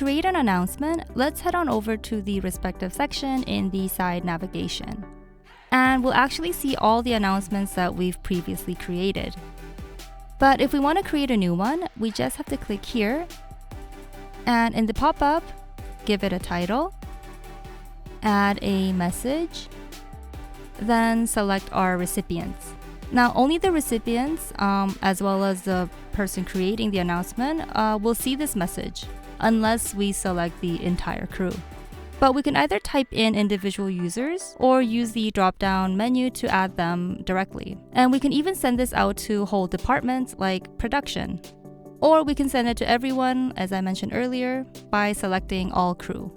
create an announcement, let's head on over to the respective section in the side navigation. And we'll actually see all the announcements that we've previously created. But if we want to create a new one, we just have to click here, and in the pop-up, give it a title, add a message, then select our recipients. Now, only the recipients, as well as the person creating the announcement, will see this message, unless we select the entire crew. But we can either type in individual users or use the drop-down menu to add them directly. And we can even send this out to whole departments like production. Or we can send it to everyone, as I mentioned earlier, by selecting all crew.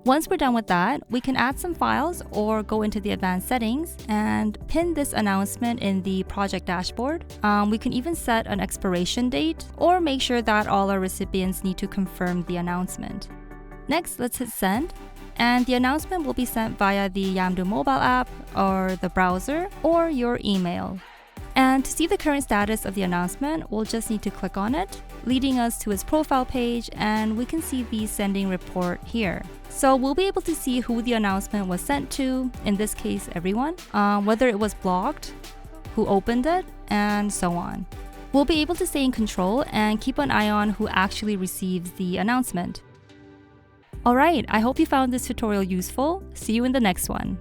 Once we're done with that, we can add some files or go into the advanced settings and pin this announcement in the project dashboard. We can even set an expiration date or make sure that all our recipients need to confirm the announcement. Next, let's hit send, and the announcement will be sent via the Yamdu mobile app or the browser or your email. And to see the current status of the announcement, we'll just need to click on it, leading us to its profile page, and we can see the sending report here. So we'll be able to see who the announcement was sent to, in this case everyone, whether it was blocked, who opened it, and so on. We'll be able to stay in control and keep an eye on who actually receives the announcement. Alright, I hope you found this tutorial useful. See you in the next one.